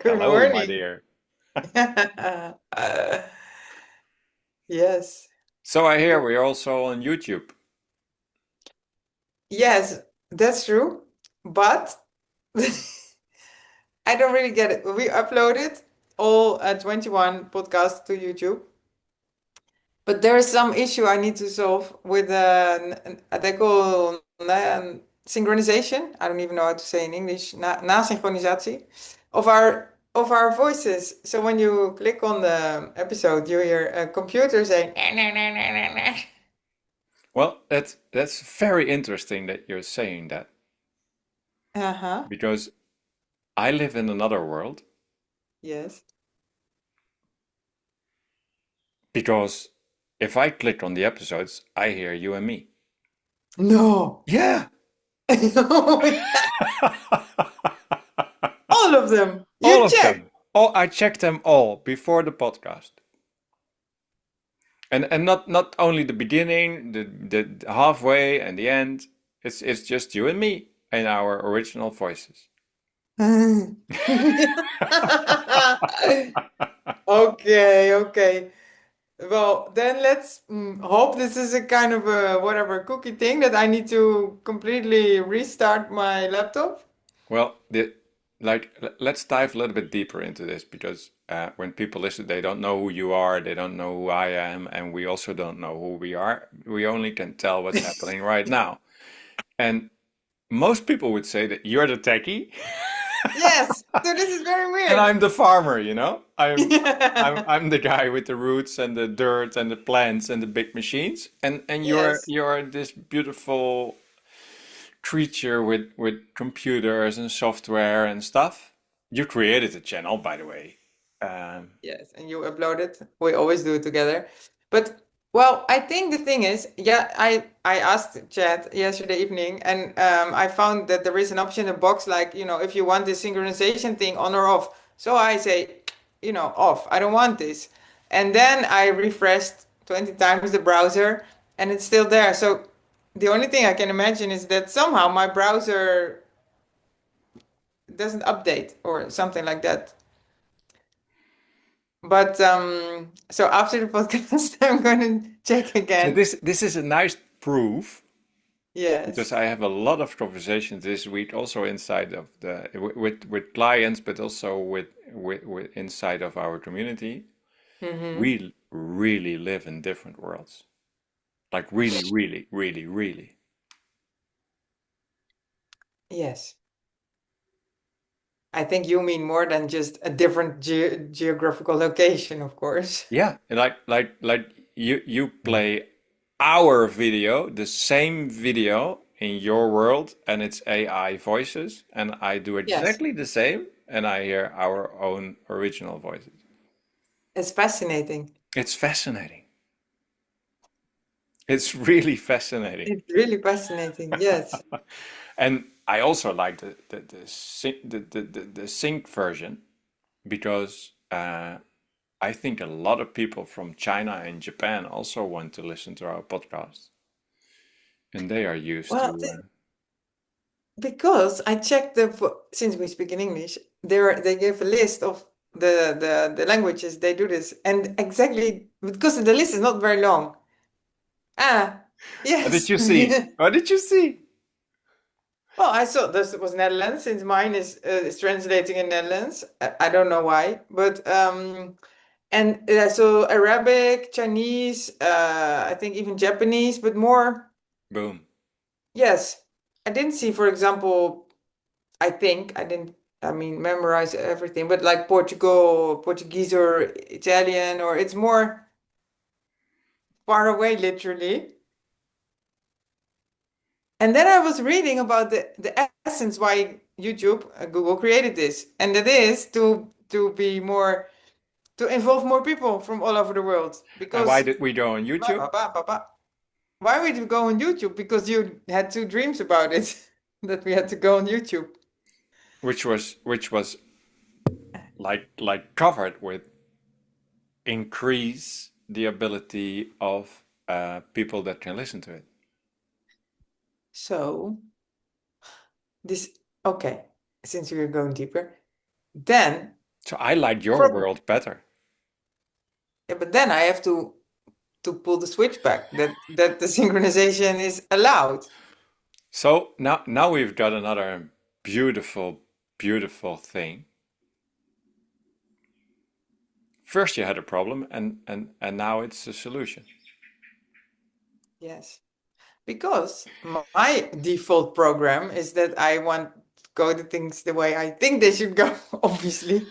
Good Hello, my morning. dear. Yes. So I hear we're also on YouTube. Yes, that's true. But I don't really get it. We uploaded all 21 podcasts to YouTube, but there is some issue I need to solve with they call synchronization. I don't even know how to say in English. Nasynchronisatie of our voices. So when you click on the episode, you hear a computer saying. Well, that's very interesting that you're saying that Uh-huh. because I live in another world Yes. because if I click on the episodes, I hear you and me. No. Yeah. All of them. All You of check. them. Oh, I checked them all before the podcast. And not only the beginning, the halfway and the end. It's just you and me and our original voices. Okay, okay. Well, then let's hope this is a kind of a whatever cookie thing that I need to completely restart my laptop. Well, let's dive a little bit deeper into this because when people listen, they don't know who you are, they don't know who I am, and we also don't know who we are. We only can tell what's happening right now. And most people would say that you're the techie Yes. So this is very and weird. I'm the farmer, you know? I'm the guy with the roots and the dirt and the plants and the big machines. And Yes. you're this beautiful creature with computers and software and stuff. You created the channel, by the way. Yes, and you upload it. We always do it together. But well, I think the thing is, yeah, I asked Chad yesterday evening, and I found that there is an option in the box, like if you want this synchronization thing on or off. So I say, off. I don't want this, and then I refreshed 20 times the browser, and it's still there. So the only thing I can imagine is that somehow my browser doesn't update or something like that. But so after the podcast, I'm going to check so again. this is a nice proof because Yes. I have a lot of conversations this week, also inside of the with clients, but also with inside of our community. Hmm. We really live in different worlds. Like really, really, really, really. Yes. I think you mean more than just a different geographical location, of course. Yeah, like you play our video, the same video in your world, and it's AI voices, and I do Yes. exactly the same, and I hear our own original voices. It's fascinating. It's fascinating. It's really fascinating. It's really fascinating. Yes. And I also like the sync version because I think a lot of people from China and Japan also want to listen to our podcast, and they are used Well, to. because I checked since we speak in English, they give a list of the languages they do this, and exactly because the list is not very long. Ah, What did yes. you see? What did you see? Well, I saw this was Netherlands since mine is translating in Netherlands. I don't know why, but and so Arabic, Chinese, I think even Japanese, but more. Boom. Yes, I didn't see, for example, I think I didn't. I mean, memorize everything, but like Portuguese or Italian, or it's more far away, literally. And then I was reading about the essence why YouTube, Google created this, and that is to be more to involve more people from all over the world. And why Because did we go on ba, YouTube? ba, ba, ba, ba. Why would you go on YouTube? Because you had two dreams about it that we had to go on YouTube. Which was like covered with increase the ability of people that can listen to it. So this okay, since we're going deeper, then. So I like your Problem. world better. Yeah, but then I have to pull the switch back that the synchronization is allowed. So now we've got another beautiful, beautiful thing. First you had a problem and now it's a solution. Yes. Because my default program is that I want to go to things the way I think they should go, obviously.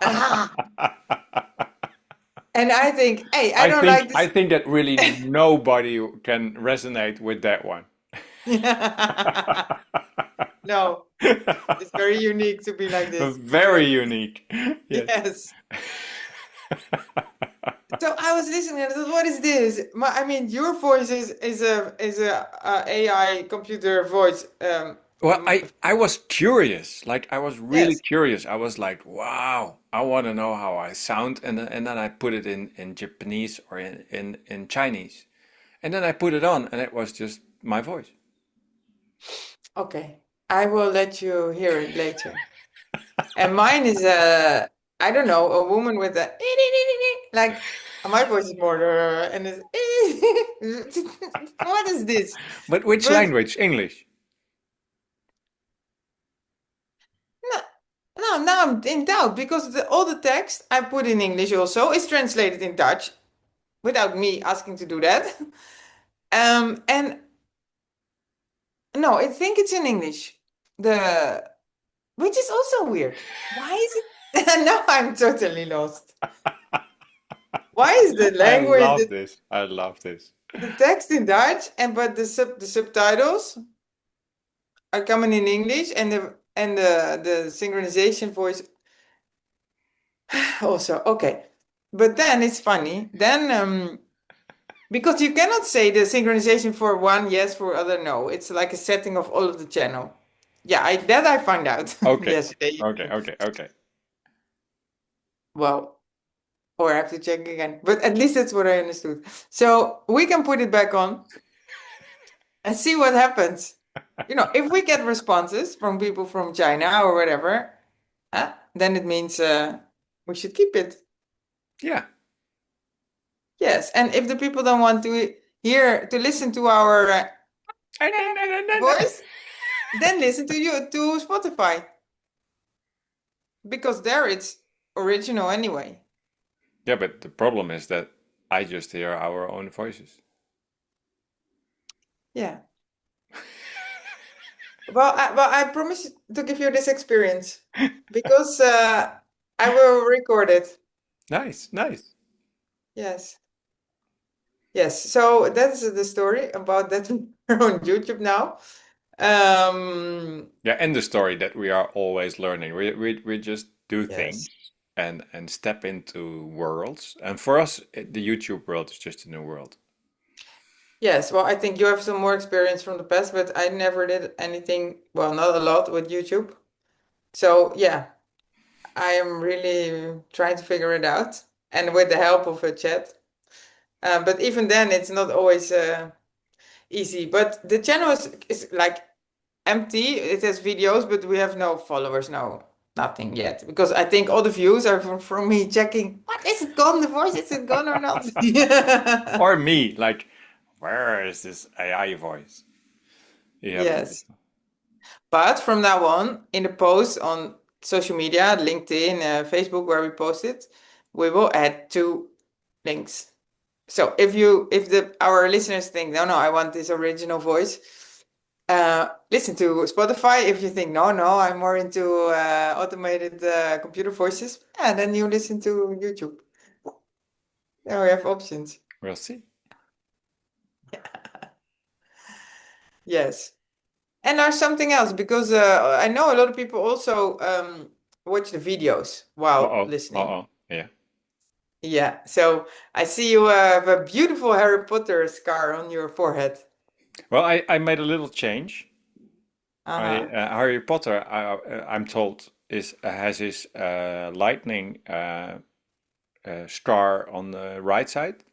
Ah, and I think, hey, I don't like I this. think that really nobody can resonate with that one. No, it's very unique to be like this, to be Very honest. unique. Yes. Yes. So I was listening and I thought, what is this? I mean, your voice is a AI computer voice. Well, I was curious. Like I was really Yes. curious. I was like, wow, I want to know how I sound, and then I put it in Japanese or in Chinese, and then I put it on, and it was just my voice. Okay. I will let you hear it later. And mine is I don't know, a woman with a like my voice is more and it's what is this? But which But language? English. no, no, now I'm in doubt because all the text I put in English also is translated in Dutch without me asking to do that. And no, I think it's in English. The which is also weird. Why is it? Now I'm totally lost. Why is the I language love this. I love this. the text in Dutch and but the subtitles are coming in English and the synchronization voice also okay. But then it's funny. Then because you cannot say the synchronization for one yes for other no. It's like a setting of all of the channel. Yeah, I found out Okay. yesterday. Okay. Okay. Okay. Well, or I have to check again. But at least that's what I understood. So we can put it back on and see what happens. If we get responses from people from China or whatever, then it means we should keep it. Yeah. Yes, and if the people don't want to hear to listen to our voice, then listen to you to Spotify because there it's original anyway. Yeah, but the problem is that I just hear our own voices. Yeah. Well, I promise to give you this experience because I will record it. Nice, nice. Yes. Yes. So that's the story about that we're on YouTube now. Yeah, and the story that we are always learning. We just do things Yes. and step into worlds. And for us, the YouTube world is just a new world. Yes. Well, I think you have some more experience from the past, but I never did anything, well, not a lot with YouTube. So yeah, I am really trying to figure it out and with the help of a chat. But even then, it's not always easy. But the channel is like empty. It has videos, but we have no followers, no nothing yet. Because I think all the views are from me checking, what is it gone? The voice, is it gone or not? Or me, like, where is this AI voice? Yeah, but Yes. But from now on, in the posts on social media, LinkedIn, Facebook, where we post it, we will add two links. So if our listeners think, no, no, I want this original voice, listen to Spotify. If you think, no, no, I'm more into automated computer voices, yeah, then you listen to YouTube. Now we have options. we'll see. Yes. And there's something else because I know a lot of people also watch the videos while Uh-oh, listening. uh-oh, yeah. Yeah. So I see you have a beautiful Harry Potter scar on your forehead. Well, I made a little change. Uh-huh. Harry Potter, I'm told, has his lightning scar on the right side,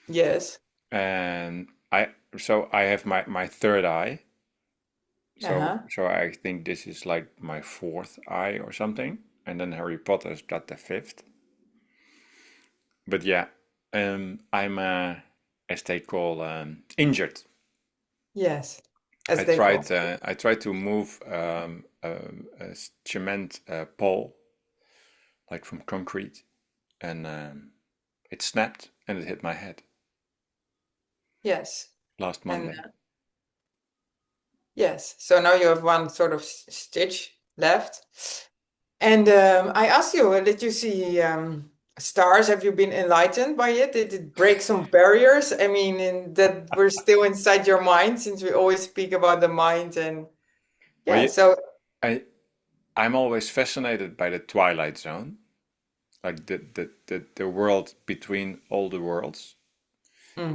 Yes. and I have my third eye. So Uh-huh. so I think this is like my fourth eye or something. and then Harry Potter's got the fifth. But yeah, I'm as they call injured. Yes, as they call. I tried to move a cement pole, like from concrete, and it snapped and it hit my head Yes. last And Monday. yes, so now you have one sort of stitch left. And I asked you, did you see stars? Have you been enlightened by it? Did it break some barriers? I mean, that were still inside your mind, since we always speak about the mind. And Well, yeah, so I I'm always fascinated by the Twilight Zone, like the world between all the worlds.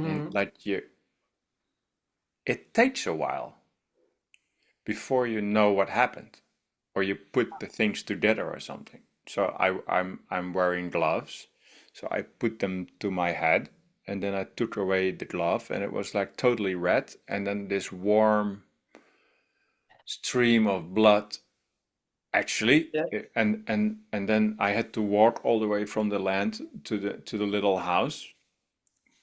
And mhm. like it takes a while before you know what happened, or you put the things together or something. So I'm wearing gloves, so I put them to my head, and then I took away the glove, and it was like totally red, and then this warm stream of blood actually, Yeah. and then I had to walk all the way from the land to the little house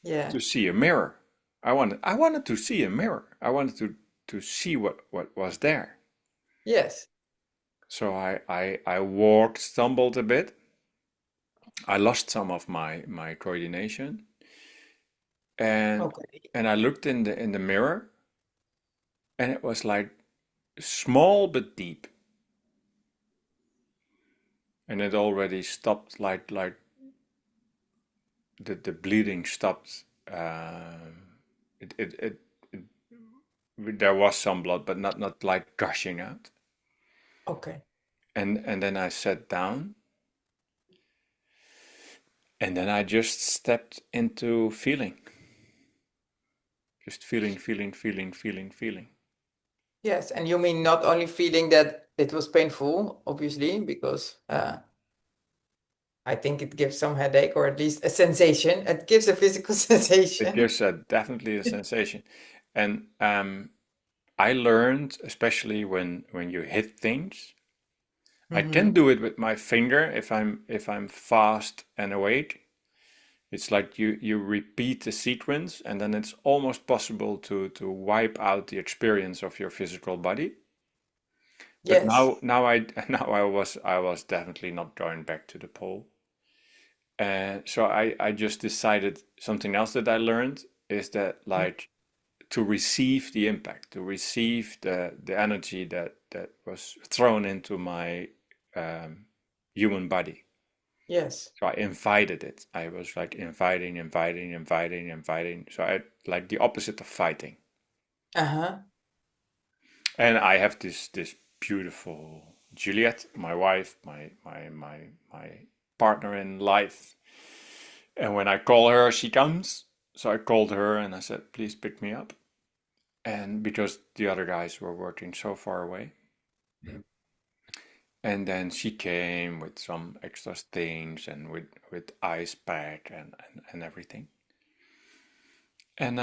Yeah. to see a mirror. I wanted to see a mirror. I wanted to see what was there. Yes. So I walked, stumbled a bit. I lost some of my coordination, and Okay. and I looked in the mirror, and it was like small but deep, and it already stopped. Like the bleeding stopped. It, it it there was some blood, but not like gushing out. Okay. And then I sat down, and then I just stepped into feeling, just feeling. Yes. And you mean not only feeling that it was painful, obviously, because I think it gives some headache, or at least a sensation. It gives a physical It sensation. gives definitely a sensation, and I learned, especially when you hit things, I can Hmm. do it with my finger if I'm fast and awake. It's like you repeat the sequence, and then it's almost possible to wipe out the experience of your physical body. But Yes. now I now I was definitely not going back to the pole. And so I just decided something else that I learned is that, like, to receive the impact, to receive the energy that was thrown into my um, human body. Yes. So I invited it. I was like inviting. So I like the opposite of fighting. Uh-huh. And I have this beautiful Juliet, my wife, my partner in life. And when I call her, she comes. So I called her and I said, please pick me up. And because the other guys were working so far away. And then she came with some extra things and with ice pack and everything. And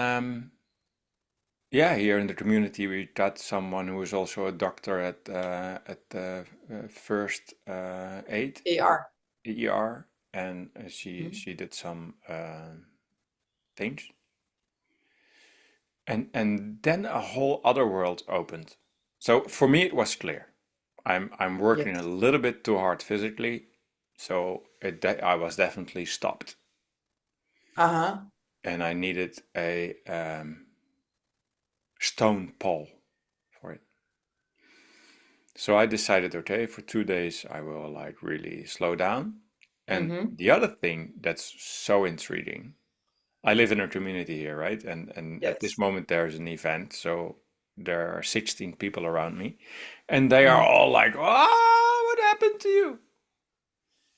yeah, here in the community we got someone who is also a doctor at the first aid AR. ER, and she Mhm. she did some things, and then a whole other world opened. So for me it was clear. I'm working a Yes. little bit too hard physically, so I was definitely stopped, Uh-huh. and I needed a stone pole for it. So I decided, okay, for 2 days I will like really slow down. And Mm-hmm. the other thing that's so intriguing, I live in a community here, right? And at this Yes. moment there's an event, so there are 16 people around me, and they are Mhm. all like, "Ah, what happened to you?"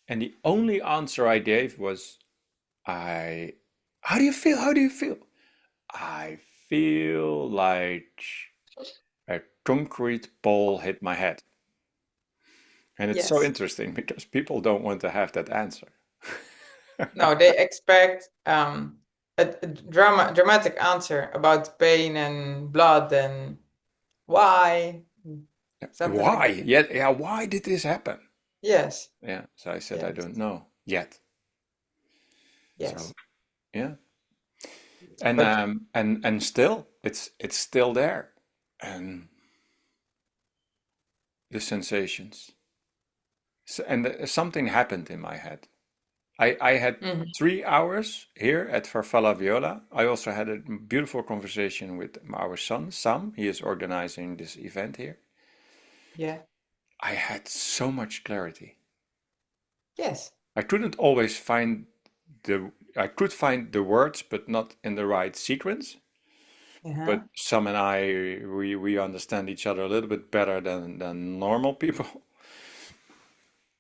And the only answer I gave was, "I, how do you feel? How do you feel?" I feel like a concrete ball hit my head. And it's so Yes. interesting because people don't want to have that answer. No, they expect a dramatic answer about pain and blood and why, something like Why? that. Yeah, yeah, why did this happen? Yes. Yeah. So I said, I Yes. don't know yet. So Yes. yeah. And But and still it's still there. And the sensations. So, and something happened in my head. I had mhm, 3 hours here at Farfalla Viola. I also had a beautiful conversation with our son, Sam. He is organizing this event here. yeah. I had so much clarity. Yes. I couldn't always find I could find the words, but not in the right sequence. Uh-huh. But Sam and I, we understand each other a little bit better than normal people.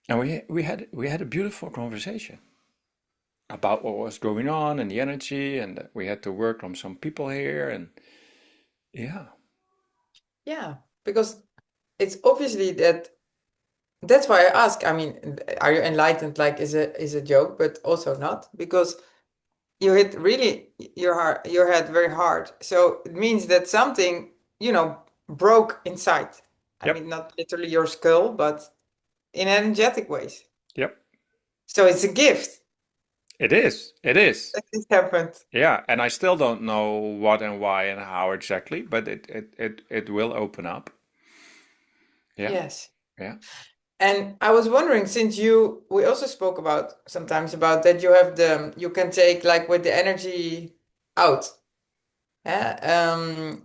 And we had a beautiful conversation about what was going on and the energy, and that we had to work on some people here, and yeah. Yeah. Because it's obviously that's why I ask. I mean, are you enlightened? Like, is a joke, but also not because you hit really your head very hard. So it means that something, broke inside. I Yep. mean, not literally your skull, but in energetic ways. Yep. So it's a gift It is. It is. that this happened. Yeah, and I still don't know what and why and how exactly, but it will open up. Yeah. Yes. Yeah. And I was wondering, since we also spoke about sometimes about that you can take like with the energy out,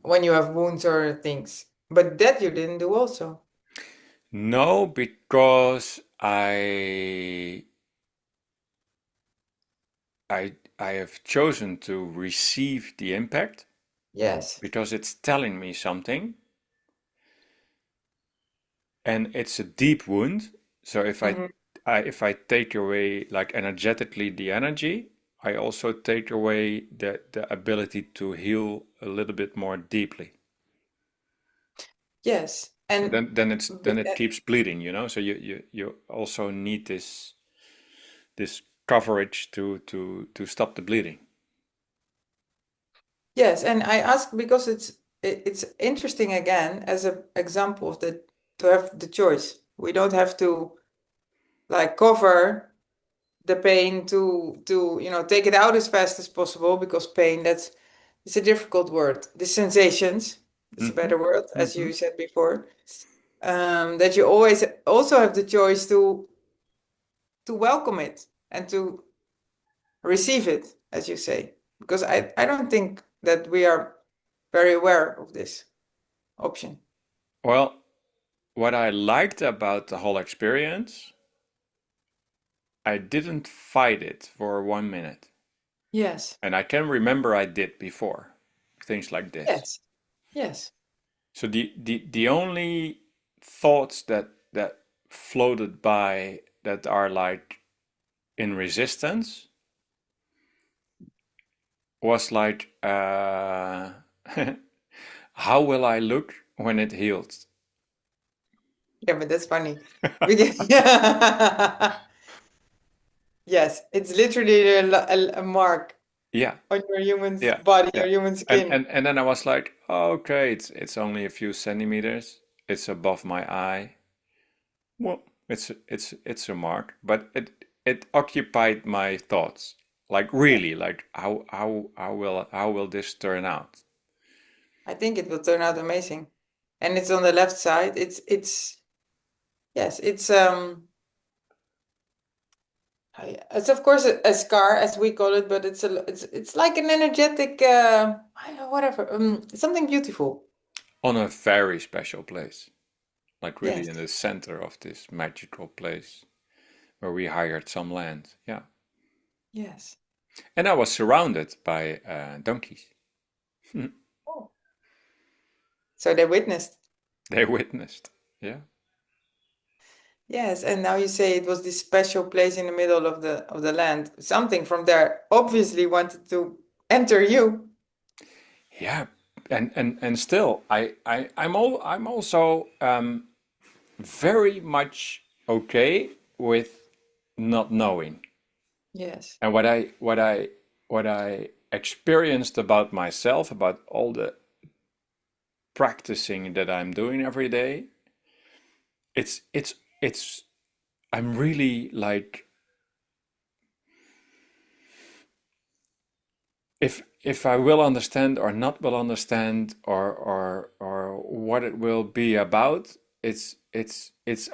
when you have wounds or things. But that you didn't do also. No, because I have chosen to receive the impact Yes. because it's telling me something, and it's a deep wound. So Hmm. if I take away like energetically the energy, I also take away the ability to heal a little bit more deeply. Yes. So And then it keeps bleeding, you know. So you also need this coverage to stop the bleeding. yes, and I ask because it's interesting again as an example of that to have the choice. We don't have to like cover the pain to take it out as fast as possible because pain that's it's a difficult word. The sensations, it's a Hmm. better word, as Hmm. you said before. That you always also have the choice to welcome it and to receive it, as you say. Because I don't think that we are very aware of this option. Well, what I liked about the whole experience, I didn't fight it for 1 minute. Yes, And I can remember I did before things like this. yes, yes, So the only thoughts that floated by that are like in resistance was like, how will I look when it heals? yeah, but that's funny. Because yes, it's literally a mark Yeah, on your human's yeah, body, your yeah. human And skin. and and then I was like, oh, okay, it's only a few centimeters. It's above my eye. Well, it's a mark, but it occupied my thoughts. Like Yeah, really, like how will this turn out? I think it will turn out amazing. And it's on the left side. It's yes, it's of course a scar as we call it, but it's like an energetic I don't know, whatever, something beautiful. On a very special place, like really Yes, in the center of this magical place where we hired some land. Yeah, yes. and I was surrounded by donkeys. Oh. So they witnessed. They witnessed. Yeah. Yes, and now you say it was this special place in the middle of the land. Something from there obviously wanted to enter you. Yeah, and still, I'm also very much okay with not knowing. Yes. And what I experienced about myself, about all the practicing that I'm doing every day, it's I'm really like, if I will understand or not will understand, or what it will be about, it's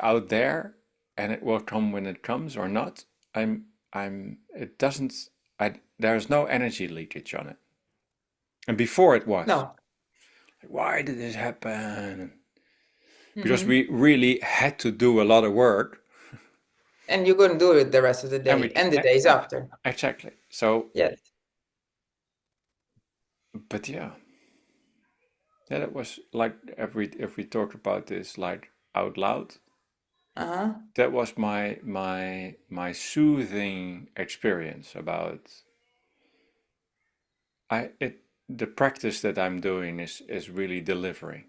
out there, and it will come when it comes or not. It doesn't, there's no energy leakage on it. And before it was. No. Why did this happen? Because Hmm. we really had to do a lot of work, And you couldn't do it the rest of the and day and the days yeah, after. exactly. So, Yes. but yeah, that was like, if we talk about this like out loud, Uh-huh. that was my soothing experience about the practice that I'm doing is really delivering.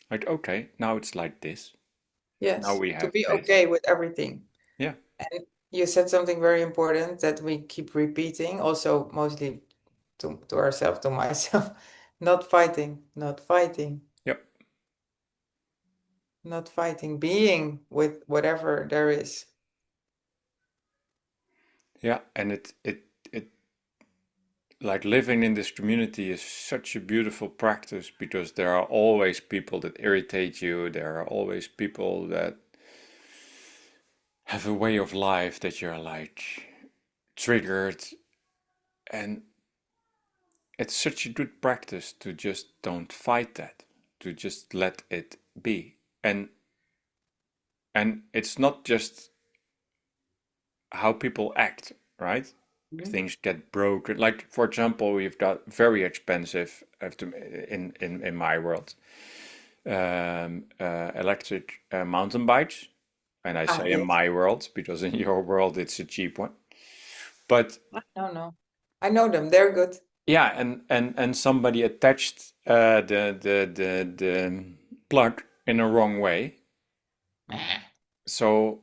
Like, okay, now it's like this. Now Yes. we To have be this. okay with everything. Yeah. And you said something very important that we keep repeating, also mostly to ourselves, to myself. Not fighting, not fighting, Yep. not fighting, being with whatever there is. Yeah. And it like living in this community is such a beautiful practice, because there are always people that irritate you. There are always people that have a way of life that you're like triggered. And it's such a good practice to just don't fight that, to just let it be. And it's not just how people act, right? Mhm. Things get broken. Like, for example, we've got very expensive, in my world, electric mountain bikes. And I Ah, say in yes. my world because in your world it's a cheap one. But No, no. I know them. They're good. yeah, and somebody attached the plug in a wrong way, so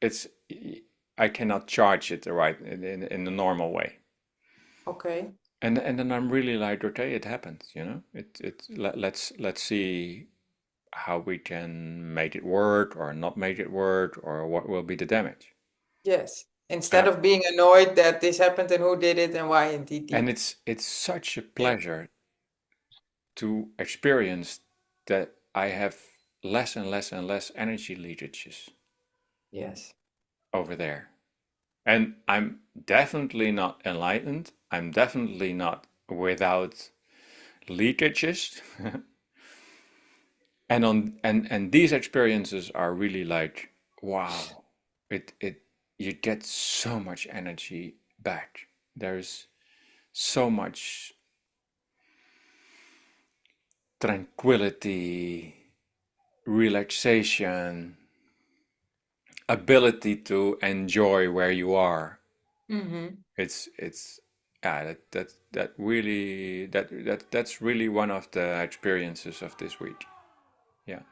it's I cannot charge it the right in the normal way. Okay. And then I'm really like, okay, it happens, let's see how we can make it work or not make it work, or what will be the damage. Yes. Uh, Instead of being annoyed that this happened and who did it and why and and did. it's such a Yeah. pleasure to experience that I have less and less and less energy leakages Yes. over there. And I'm definitely not enlightened. I'm definitely not without leakages. And these experiences are really like, wow, it you get so much energy back. There's so much tranquility, relaxation, ability to enjoy where you are. Mm-hmm. It's yeah, that really that's really one of the experiences of this week. Yeah,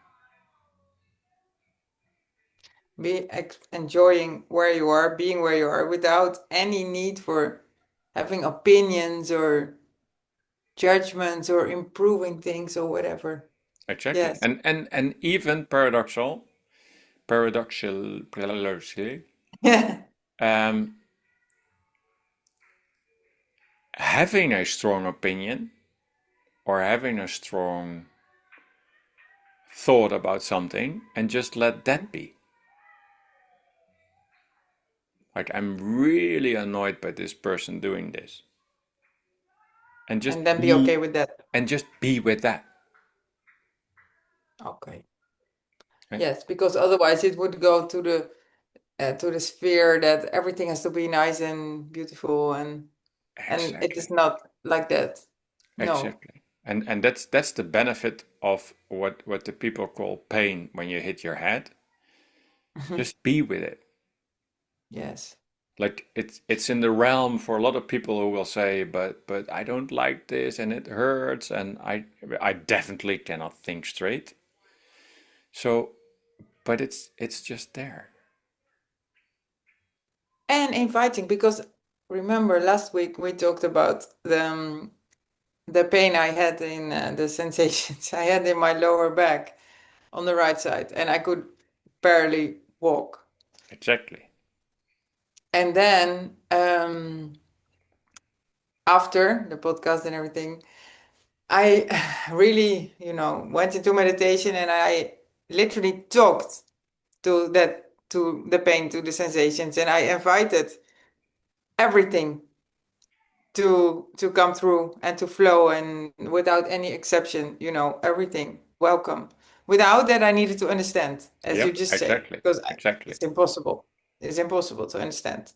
Be enjoying where you are, being where you are without any need for having opinions or judgments or improving things or whatever. exactly. Yes. And even paradoxically, Yeah. um, having a strong opinion or having a strong thought about something, and just let that be. Like, I'm really annoyed by this person doing this, and just And then be be okay with that. with that. Okay. Right? Yes, because otherwise it would go to the sphere that everything has to be nice and beautiful and it is Exactly. not like that. No. Exactly. And that's the benefit of what the people call pain when you hit your head. Just be with it. Yes. Like, it's in the realm for a lot of people who will say, but I don't like this and it hurts, and I definitely cannot think straight. So, but it's just there. And inviting because remember last week we talked about the pain I had in the sensations I had in my lower back on the right side and I could barely walk. Exactly. And then after the podcast and everything, I really, went into meditation and I literally talked to the pain, to the sensations, and I invited everything to come through and to flow and without any exception, everything welcome. Without that, I needed to understand, as you Yep, just say, exactly. because Exactly. it's impossible. It's impossible to understand.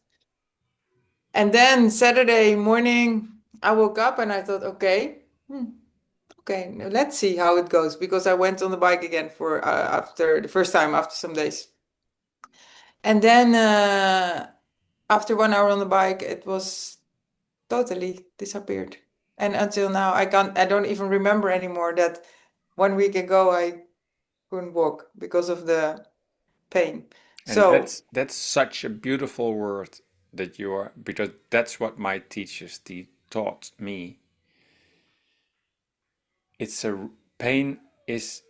And then Saturday morning, I woke up and I thought, okay, now let's see how it goes, because I went on the bike again for after the first time after some days. And then after 1 hour on the bike, it was totally disappeared. And until now, I don't even remember anymore that 1 week ago I couldn't walk because of the pain. And So, that's such a beautiful word that you are, because that's what my teachers taught me. It's a pain is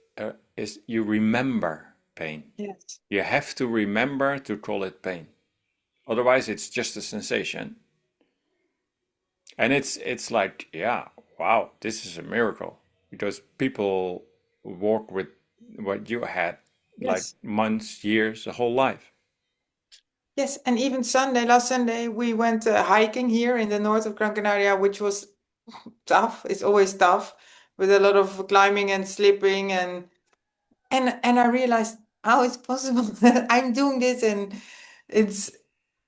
you remember pain. yes, You have to remember to call it pain. Otherwise, it's just a sensation. And it's like, yeah, wow, this is a miracle because people walk with what you had like yes, months, years, a whole life. yes. And even last Sunday, we went hiking here in the north of Gran Canaria, which was tough. It's always tough with a lot of climbing and slipping and I realized how it's possible that I'm doing this and it's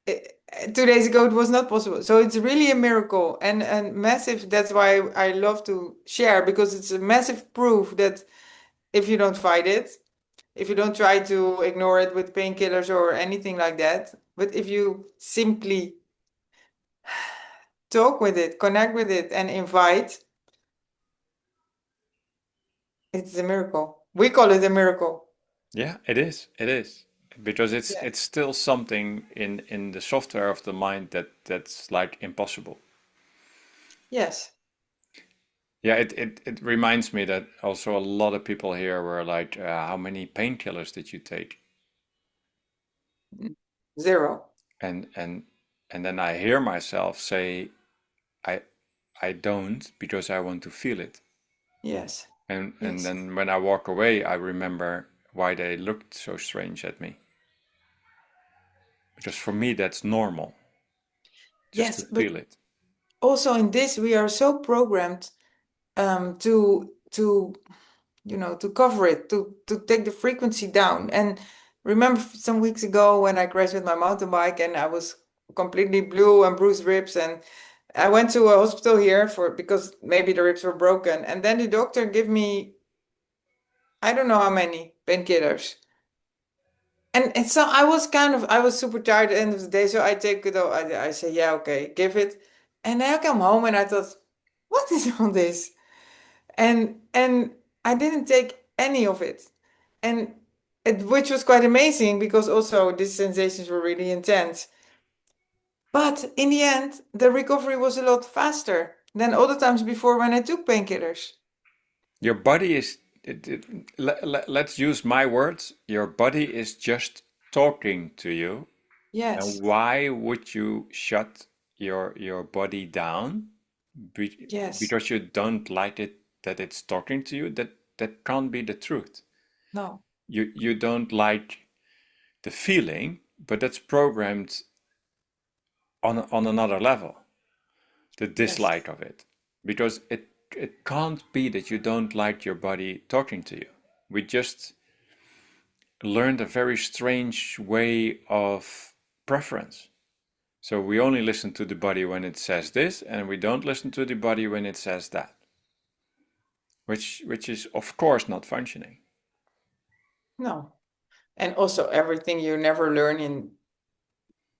2 days ago it was not possible. So it's really a miracle and massive. That's why I love to share, because it's a massive proof that if you don't fight it, if you don't try to ignore it with painkillers or anything like that, but if you simply talk with it, connect with it, and invite, it's a miracle. We call it a miracle. Yeah, it is. It is. Because Yeah. it's still something in the software of the mind that's like impossible. Yes. Yeah, it reminds me that also a lot of people here were like, how many painkillers did you take? Zero. And and and then I hear myself say, I I don't because I want to feel it. Yes. And Yes. then when I walk away, I remember why they looked so strange at me. Because for me, that's normal, just to Yes. But feel it. also in this, we are so programmed to to cover it, to take the frequency down. And remember some weeks ago when I crashed with my mountain bike and I was completely blue and bruised ribs, and I went to a hospital here for because maybe the ribs were broken, and then the doctor gave me I don't know how many painkillers. And so I was super tired at the end of the day, so I take it. I say, yeah, okay, give it. And then I come home and I thought, what is all this? And I didn't take any of it. And which was quite amazing because also these sensations were really intense. But in the end, the recovery was a lot faster than all the times before when I took painkillers. Your body is, let's use my words, your body is just talking to you. And Yes, why would you shut your body down? yes, Because you don't like it that it's talking to you? That can't be the truth. no, You don't like the feeling, but that's programmed on another level, the yes, dislike of it. Because it can't be that you don't like your body talking to you. We just learned a very strange way of preference. So we only listen to the body when it says this, and we don't listen to the body when it says that, which is of course not functioning. no. And also everything you never learn in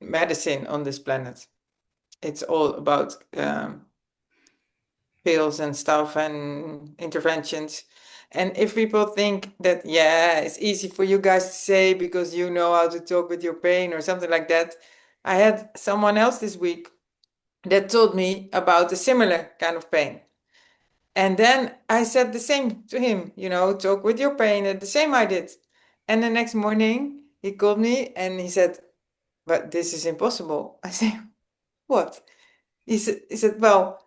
medicine on this planet. It's all about pills and stuff and interventions. And if people think that, yeah, it's easy for you guys to say because you know how to talk with your pain or something like that, I had someone else this week that told me about a similar kind of pain. And then I said the same to him, talk with your pain, and the same I did. And the next morning, he called me and he said, but this is impossible. I said, what? He said, well,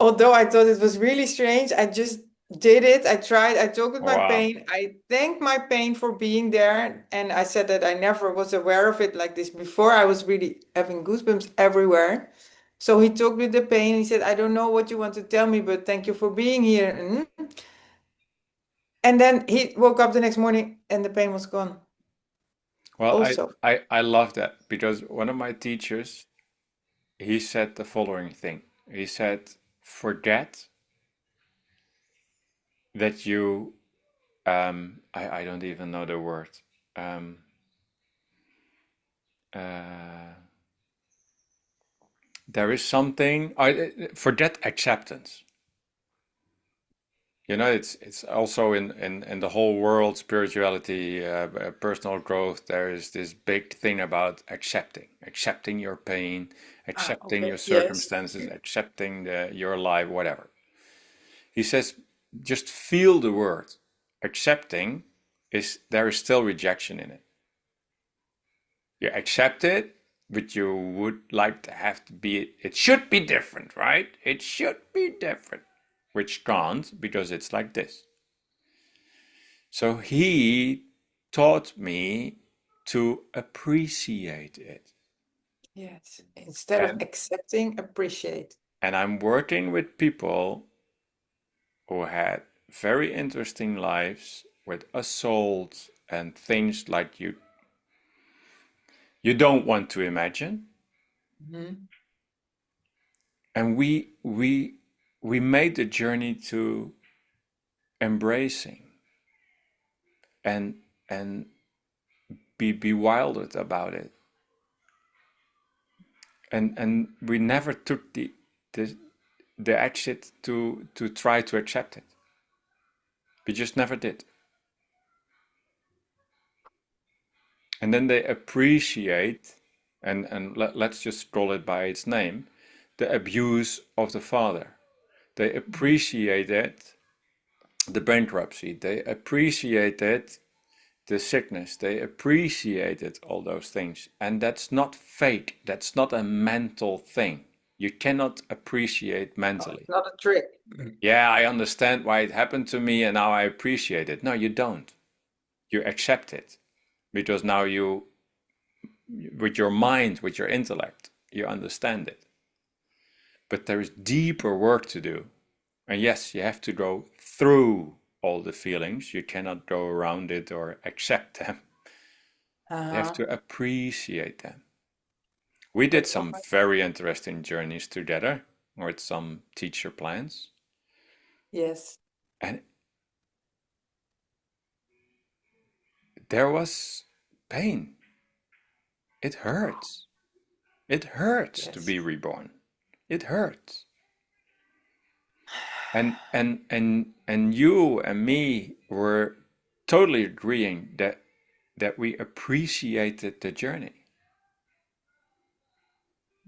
although I thought it was really strange, I just did it. I tried. I talked with my Wow. pain. I thanked my pain for being there. And I said that I never was aware of it like this before. I was really having goosebumps everywhere. So he talked with the pain. He said, I don't know what you want to tell me, but thank you for being here. And then he woke up the next morning and the pain was gone Well, also. I love that because one of my teachers, he said the following thing. He said, forget that you, I don't even know the word. Um, uh, there is something, forget acceptance. You know, it's also in the whole world, spirituality, personal growth, there is this big thing about accepting your pain, Ah, accepting your okay. Yes. circumstances, accepting your life, whatever. He says, just feel the word. Accepting is there is still rejection in it. You accept it, but you would like to have to be, it should be different, right? It should be different, which can't because it's like this. So he taught me to appreciate it. Yes. Instead of And accepting, appreciate. and I'm working with people who had very interesting lives with assault and things like you don't want to imagine. Mhm. And we made the journey to embracing and and be bewildered about it. And we never took the the exit to try to accept it. We just never did. And then they appreciate, and let's just call it by its name, the abuse of the father. They appreciated the bankruptcy. They appreciated the sickness. They appreciated all those things. And that's not fake. That's not a mental thing. You cannot appreciate Oh, it's mentally. not a trick. Yeah, I understand why it happened to me and now I appreciate it. No, you don't. You accept it because now you, with your mind, with your intellect, you understand it. But there is deeper work to do. And yes, you have to go through all the feelings. You cannot go around it or accept them. You have Uh-huh. to appreciate them. We did But some very interesting journeys together with some teacher plans. yes, And there was pain. It hurts. It hurts to yes, be reborn. It hurts. And you and me were totally agreeing that we appreciated the journey.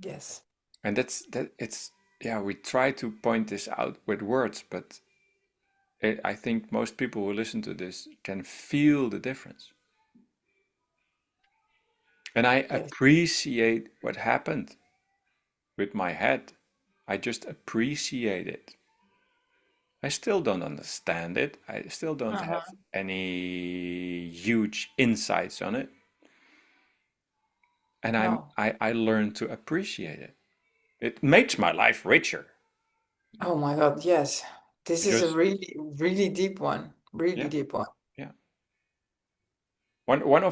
yes, And that it's yeah, we try to point this out with words, but I think most people who listen to this can feel the difference. And I yes. appreciate what happened with my head. I just appreciate it. I still don't understand it. I still don't have Uh-huh. any huge insights on it. And No. I learned to appreciate it. It makes my life richer Oh my God, yes. This is a because really, really deep one. Really yeah, deep one. yeah. One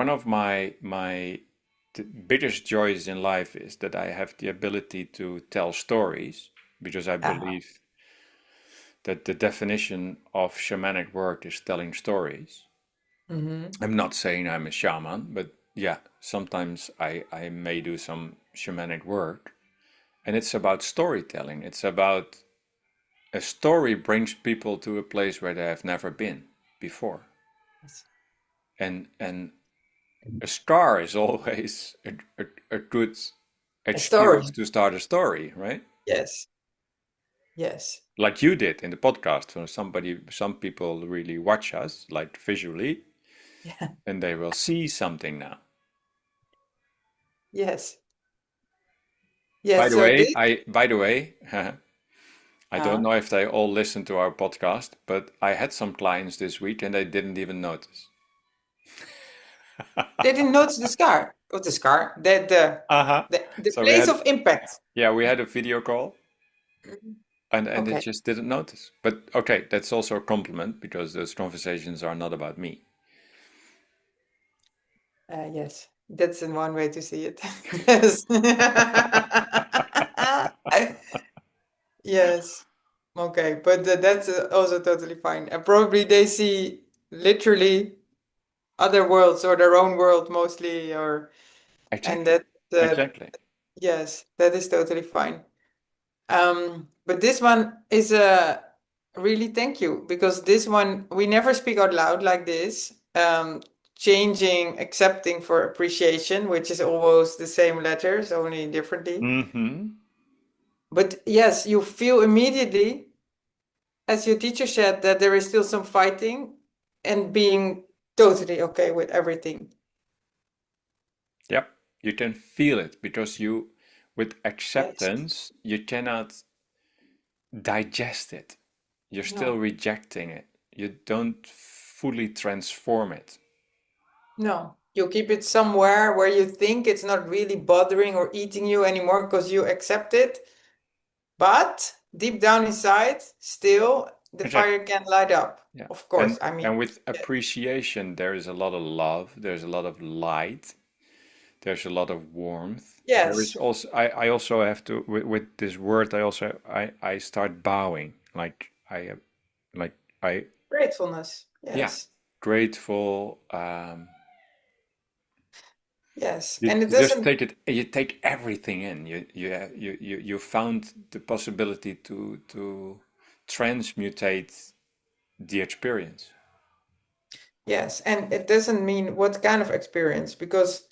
of my biggest joys in life is that I have the ability to tell stories because I Uh-huh. believe that the definition of shamanic work is telling stories. Mm-hmm. I'm not saying I'm a shaman, but yeah, sometimes I may do some shamanic work. And it's about storytelling. It's about a story brings people to a place where they have never been before. Yes. And a scar is always a good A story. excuse to start a story, right? Yes. Yes. Like you did in the podcast. So some people really watch us, like visually, Yeah. and they will see something now. Yes. By Yes. the So way, this, I don't uh, know if they all listen to our podcast, but I had some clients this week and they didn't even notice. they didn't notice the scar. What the scar? Uh-huh. The So we place had, of impact. yeah, we had a video call Mhm. and they Okay. just didn't notice. But okay, that's also a compliment because those conversations are not about me. Yes, that's in one way to see it. Yes. Yes. Okay, but that's also totally fine. And probably they see literally other worlds or their own world mostly, or and Exactly. that uh, Exactly. yes, that is totally fine. But this one is really thank you because this one we never speak out loud like this. Changing, accepting for appreciation, which is almost the same letters, only differently. Mm-hmm. But yes, you feel immediately, as your teacher said, that there is still some fighting and being totally okay with everything. Yep. You can feel it because with Yes. acceptance, you cannot digest it. You're still No, rejecting it. You don't fully transform it. no. You keep it somewhere where you think it's not really bothering or eating you anymore because you accept it. But deep down inside, still the Exactly. fire can light up. Yeah. Of course. I mean, And with yeah. appreciation, there is a lot of love, there's a lot of light, there's a lot of warmth. There is Yes. also I also have to with this word I start bowing like I Gratefulness. yeah, Yes. grateful. Yes. You And it just doesn't, take it. You take everything in. You found the possibility to transmutate the experience. yes. And it doesn't mean what kind of experience, because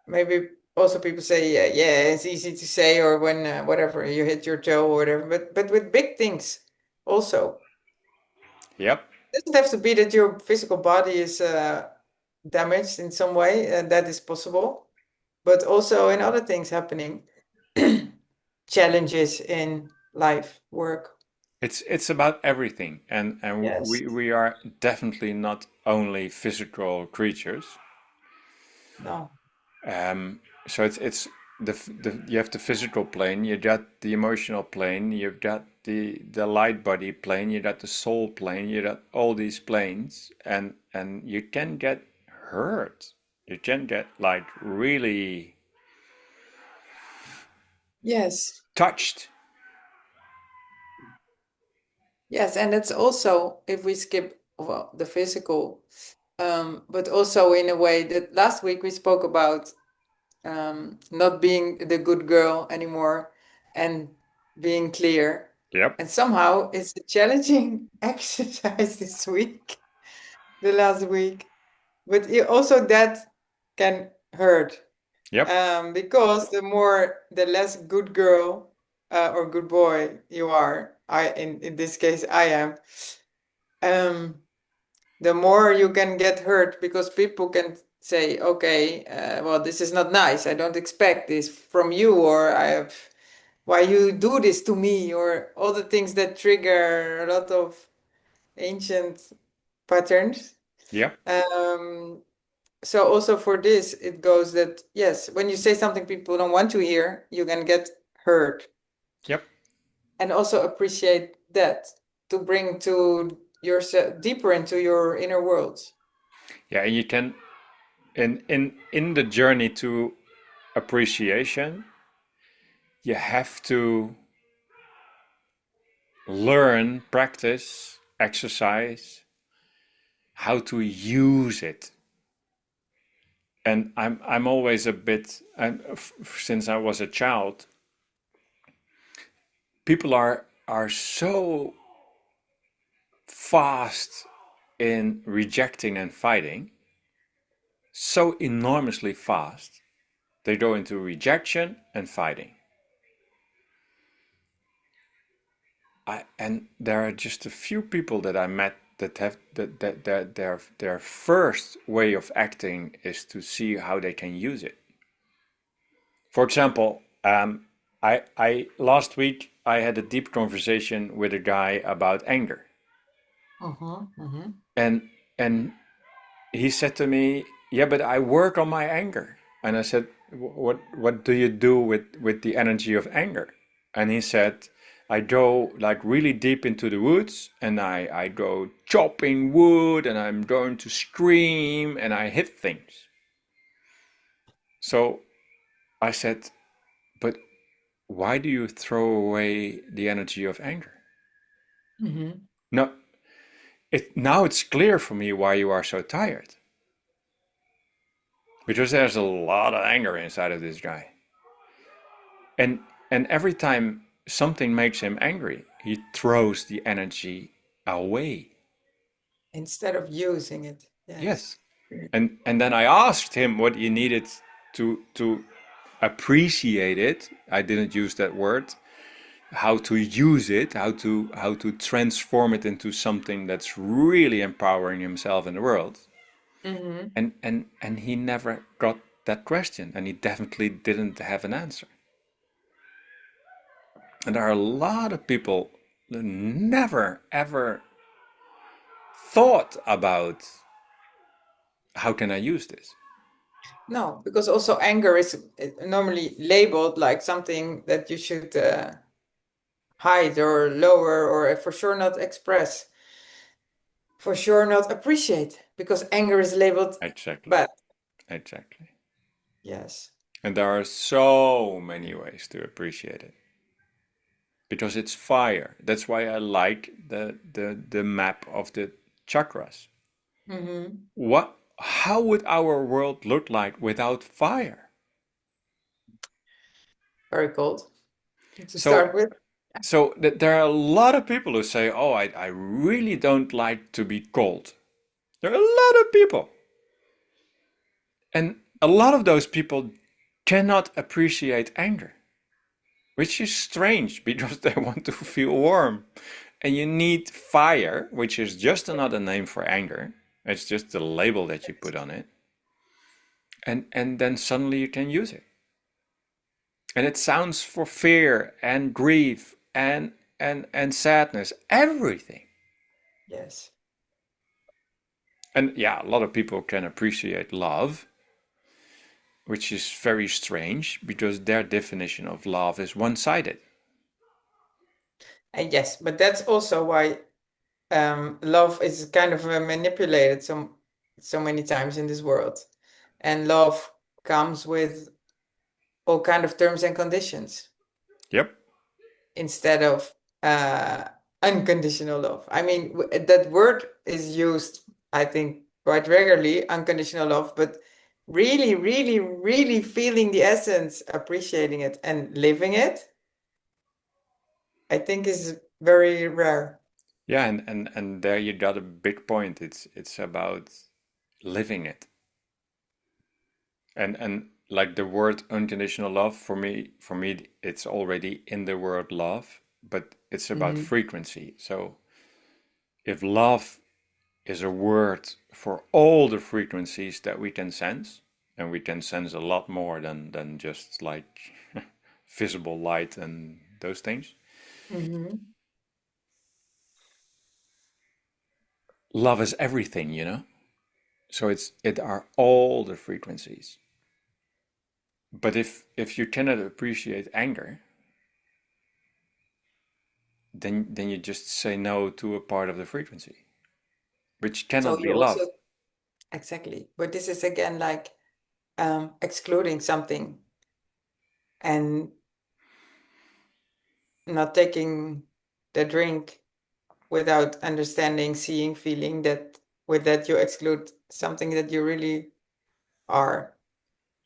maybe also people say, yeah, yeah, it's easy to say, or when whatever you hit your toe or whatever, but with big things also. Yep, It doesn't have to be that your physical body is damaged in some way, and that is possible, but also in other things happening, challenges in life, work. it's about everything, and Yes. we are definitely not only physical creatures. No. So it's you have the physical plane, you got the emotional plane, you've got the light body plane, you got the soul plane, you got all these planes, and you can get hurt. You can get like really Yes. touched. Yes, and that's also if we skip well the physical, but also in a way that last week we spoke about not being the good girl anymore and being clear. Yep, And somehow it's a challenging exercise this week, the last week. But also that can hurt yep, because the less good girl or good boy you are, in this case I am, um, the more you can get hurt because people can say, okay, well, this is not nice. I don't expect this from you, or why you do this to me, or all the things that trigger a lot of ancient patterns. yep, Um, so also for this, it goes that, yes, when you say something people don't want to hear, you can get hurt. yep. And also appreciate that to bring to yourself deeper into your inner worlds. Yeah, and you can in the journey to appreciation, you have to learn, practice, exercise how to use it. And I'm always a bit since I was a child, people are so fast in rejecting and fighting, so enormously fast. They go into rejection and fighting. And there are just a few people that I met that have that their first way of acting is to see how they can use it. For example, I last week I had a deep conversation with a guy about anger, Mm-hmm. Mm-hmm. and and he said to me, "Yeah, but I work on my anger." And I said, "What do you do with the energy of anger?" And he said, "I go like really deep into the woods, and I go chopping wood, and I'm going to scream, and I hit things." So I said, "But why do you throw away the energy of anger?" Mm-hmm. No, now it's clear for me why you are so tired. Because there's a lot of anger inside of this guy. And every time something makes him angry, he throws the energy away. Instead of using it. Yes. Yes. And then I asked him what he needed to appreciate it. I didn't use that word. How to use it, how to transform it into something that's really empowering himself in the world. Mm-hmm. And he never got that question, and he definitely didn't have an answer. And there are a lot of people that never ever thought about how can I use this. No, because also anger is normally labeled like something that you should hide or lower or for sure not express, for sure not appreciate, because anger is labeled Exactly, bad. exactly. Yes. And there are so many ways to appreciate it because it's fire. That's why I like the map of the chakras. Mm-hmm. How would our world look like without fire? Very cold to So start with. there are a lot of people who say, "Oh, I really don't like to be cold." There are a lot of people, and a lot of those people cannot appreciate anger, which is strange because they want to feel warm. And you need fire, which is just another name for anger. It's just the label that you put on it, and then suddenly you can use it. And it sounds for fear and grief and sadness, everything. Yes. And yeah, a lot of people can appreciate love, which is very strange because their definition of love is one-sided. And yes, but that's also why love is kind of manipulated so many times in this world. And love comes with all kind of terms and conditions Yep. instead of unconditional love. I mean, that word is used, I think, quite regularly, unconditional love, but really, really, really feeling the essence, appreciating it, and living it, I think is very rare. Yeah, and there you got a big point. It's about living it. And like the word unconditional love for me it's already in the word love, but it's about Mhm. frequency. So if love is a word for all the frequencies that we can sense, and we can sense a lot more than just like visible light and those things. Mhm. Love is everything. So it are all the frequencies. But if you cannot appreciate anger, then you just say no to a part of the frequency, which So cannot you be also love. exactly, but this is again like excluding something and not taking the drink without understanding, seeing, feeling that with that you exclude something that you really are,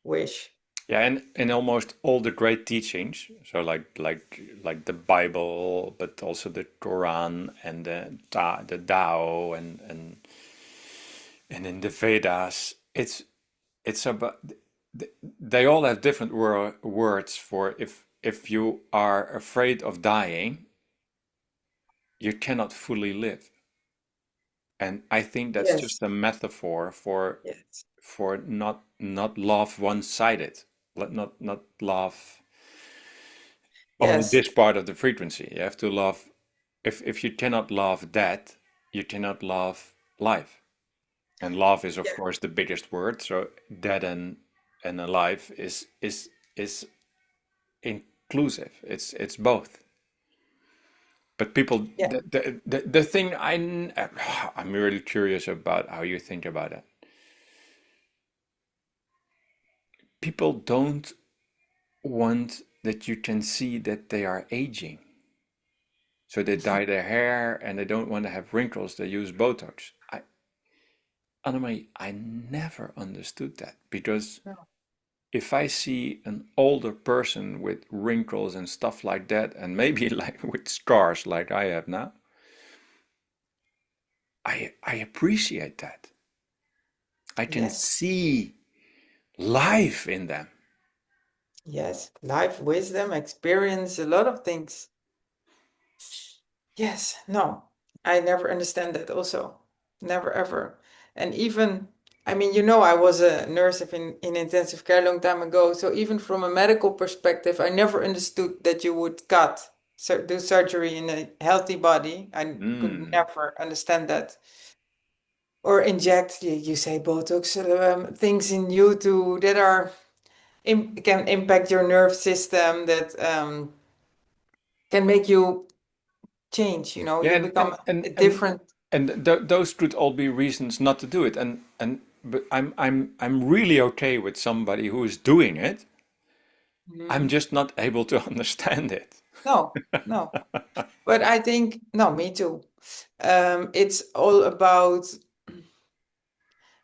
wish. Yeah, and in almost all the great teachings, so like the Bible, but also the Quran and the Tao and in the Vedas, it's about they all have different words for if you are afraid of dying, you cannot fully live. And I think that's Yes. just a metaphor Yes. for not love one-sided. Not love only Yes. this part of the frequency. You have to love, if you cannot love that, you cannot love life. And love is of Yeah. course the biggest word. So dead and alive is inclusive. It's both. But people, Yeah. the thing I'm really curious about how you think about it. People don't want that you can see that they are aging. So they dye their hair and they don't want to have wrinkles. They use Botox. Annemie, I never understood that because No. if I see an older person with wrinkles and stuff like that, and maybe like with scars like I have now, I appreciate that. I can Yes. see life in them. Yes. Life, wisdom, experience, a lot of things. Yes. No, I never understand that also. Never ever. And even, I mean, I was a nurse in intensive care a long time ago. So even from a medical perspective, I never understood that you would do surgery in a healthy body. I could Mm. never understand that. Or inject, you say Botox, things in you to that are can impact your nerve system that can make you change. Yeah, You become a and different. those could all be reasons not to do it. And but I'm really okay with somebody who is doing it. I'm Mhm. just not able to understand it. No, no. But I think, no, me too. It's all about,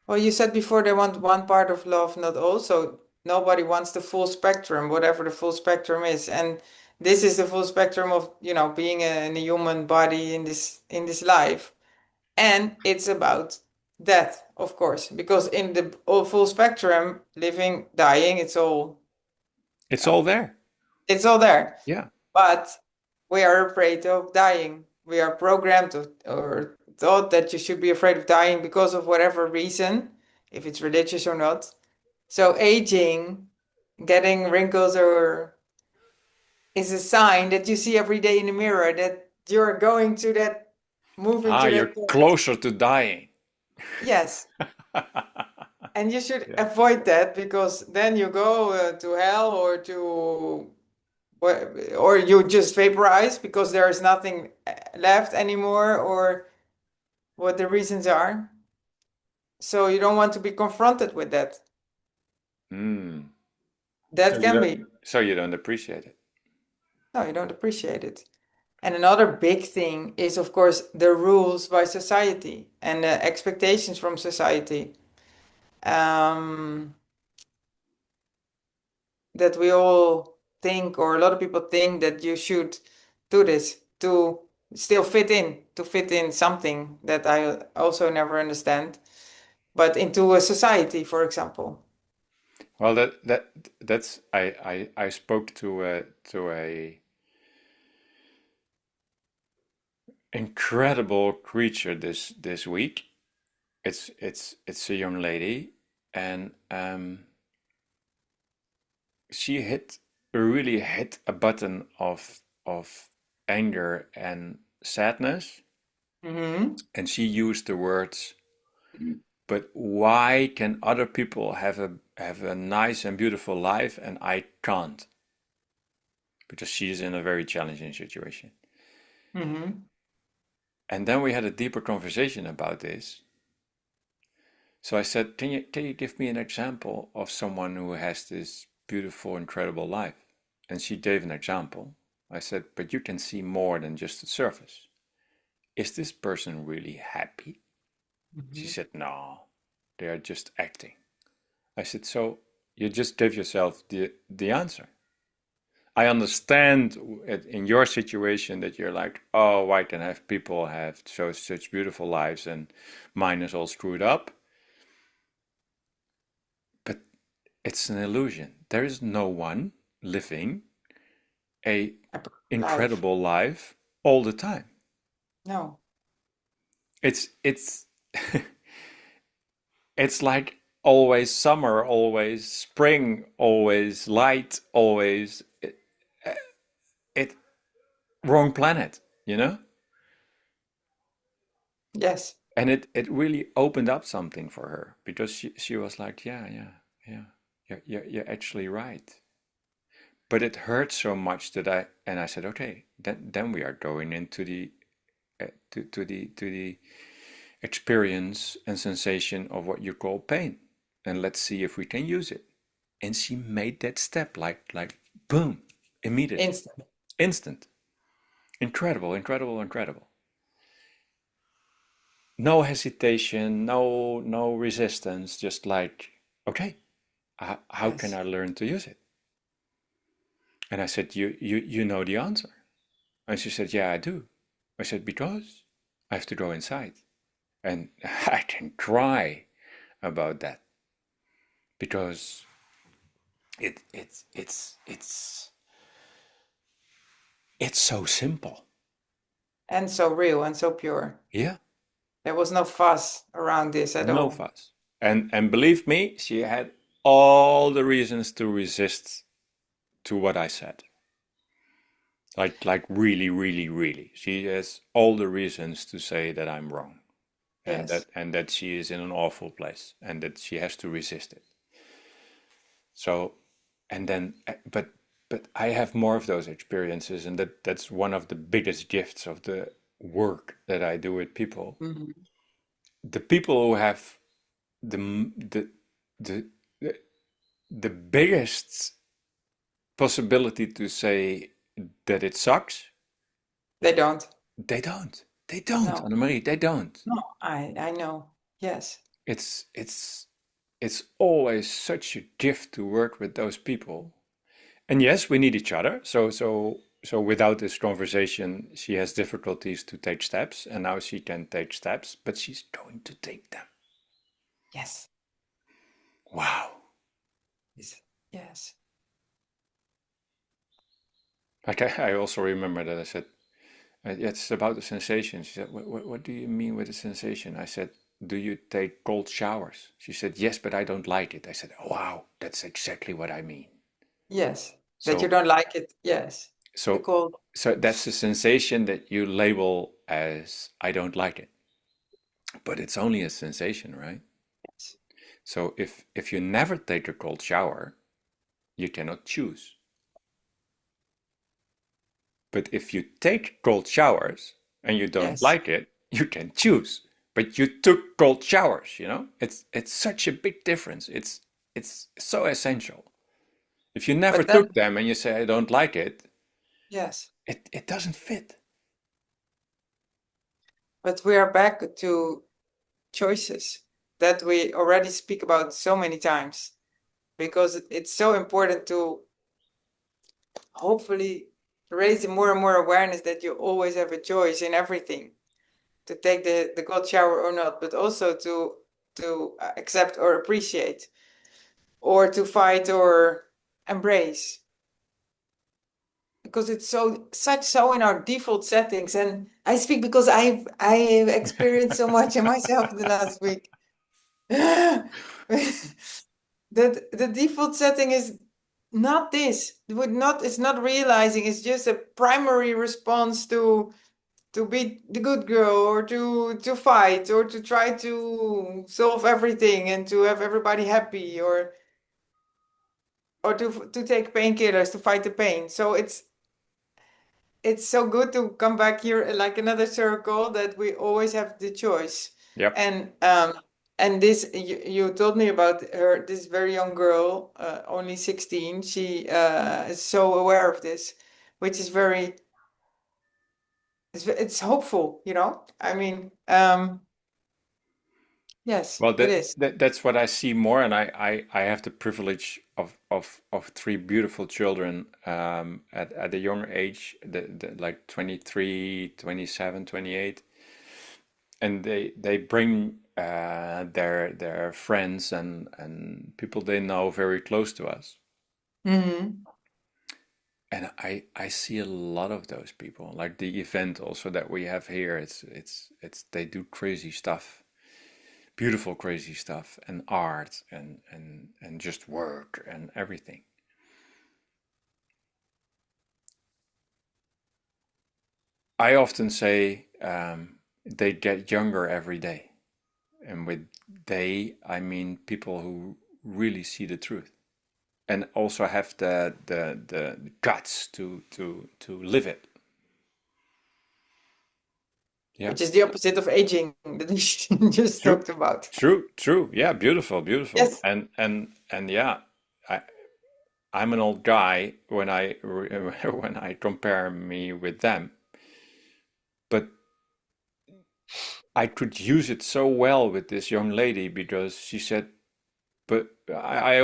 well, you said before they want one part of love, not all. So nobody wants the full spectrum, whatever the full spectrum is. And this is the full spectrum of, being in a human body in this life. And it's about death, of course, because in the all full spectrum, living, dying, It's uh, all there. it's all there. Yeah. But we are afraid of dying. We are programmed or thought that you should be afraid of dying because of whatever reason, if it's religious or not. So aging, getting wrinkles or is a sign that you see every day in the mirror that you're going to that, moving Ah, to you're that point. closer to dying. Yes. And you should Yeah. avoid that because then you go to hell or you just vaporize because there is nothing left anymore or what the reasons are. So you don't want to be confronted with that. Mm. That can be, So you don't appreciate it. no, you don't appreciate it. And another big thing is, of course, the rules by society and the expectations from society. Um, that we all think, or a lot of people think that you should do this to still to fit in something that I also never understand, but into a society, for example. Well, that's I spoke to a incredible creature this week. It's a young lady, and she really hit a button of anger and sadness, Hmm. and she used the words, "But why can other people have a nice and beautiful life and I can't?" Because she's in a very challenging situation. Hmm. And then we had a deeper conversation about this. So I said, can you give me an example of someone who has this beautiful, incredible life?" And she gave an example. I said, but you can see more than just the surface. Is this person really happy? She Hmm. said, no, they are just acting. I said, so you just gave yourself the answer. I understand in your situation that you're like, oh, why can have people have such beautiful lives and mine is all screwed up? But it's an illusion. There is no one living a Life. incredible life all the time. No. It's it's like always summer, always spring, always light, always it wrong planet, you know? Yes. And it really opened up something for her because she was like, yeah, you're actually right. But it hurt so much that I said, okay, then we are going into the to the experience and sensation of what you call pain, and let's see if we can use it. And she made that step like boom, immediately, Instant. instant, incredible, incredible, incredible. No hesitation, no resistance, just like, okay, how can Yes. I learn to use it? And I said, you know the answer. And she said, yeah, I do. I said, because I have to go inside. And I can cry about that because it's so simple. And so real and so pure. Yeah, There was no fuss around this at no all. fuss. And believe me, she had all the reasons to resist to what I said. Like really, really, really. She has all the reasons to say that I'm wrong Yes. and that she is in an awful place and that she has to resist it. So, and then, but I have more of those experiences, and that's one of the biggest gifts of the work that I do with people. Mhm. The people who have the the the the, the biggest possibility to say that it sucks, They don't. they don't. They don't, No. Annemarie, they don't. No. I know. Yes. It's it's it's always such a gift to work with those people. And yes, we need each other. So without this conversation, she has difficulties to take steps, and now she can take steps, but she's going to take them. Yes. Wow. Yes. Yes. Like I also remember that I said, it's about the sensation. She said, what do you mean with the sensation? I said, do you take cold showers? She said, yes, but I don't like it. I said, oh, wow, that's exactly what I mean. Yes. That you So, don't like it. Yes. The so, cold. so that's a sensation that you label as I don't like it, but it's only a sensation, right? Yes. So if you never take a cold shower, you cannot choose. But if you take cold showers and you don't Yes. like it, you can choose. But you took cold showers, you know? It's such a big difference. It's so essential. If you never But then, took them and you say I don't like it, yes. it doesn't fit. But we are back to choices that we already speak about so many times because it's so important to hopefully raise more and more awareness that you always have a choice in everything to take the cold shower or not, but also to accept or appreciate or to fight or embrace because it's so in our default settings. And I speak because I've experienced so much in myself the last week. That the default setting is not this. Would not it's not realizing it's just a primary response to be the good girl or to fight or to try to solve everything and to have everybody happy or to take painkillers to fight the pain. So it's so good to come back here like another circle that we always have the choice. Yep. And this you told me about her this very young girl, only 16. She is so aware of this, which is very it's hopeful, you know? I mean, yes, Well, it is. that's what I see more, and I have the privilege of three beautiful children at a young age, like 23, 27, 28, and they bring their friends and people they know very close to us. Hmm. And I see a lot of those people, like the event also that we have here. It's they do crazy stuff. beautiful, crazy stuff, and art, and just work and everything. I often say they get younger every day. And with they, I mean people who really see the truth and also have the guts to live it. Yeah. Which is the opposite of aging that we just True. talked about. True, true. Yeah, beautiful, beautiful. Yes. And yeah, I I'm an old guy when I when I compare me with them, but I could use it so well with this young lady because she said, but I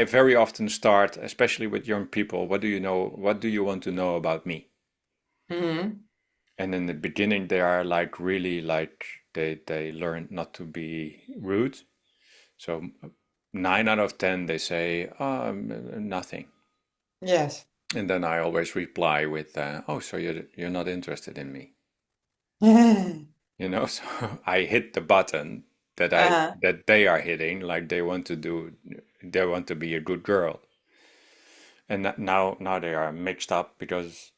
very often start, especially with young people, what do you know, what do you want to know about me? Hmm. And in the beginning they are like really like they learn not to be rude. So 9 out of 10 they say, oh, nothing. Yes. And then I always reply with, oh, so you're not interested in me. You know, so I hit the button Uh-huh. that they are hitting, like they want to be a good girl. And now they are mixed up because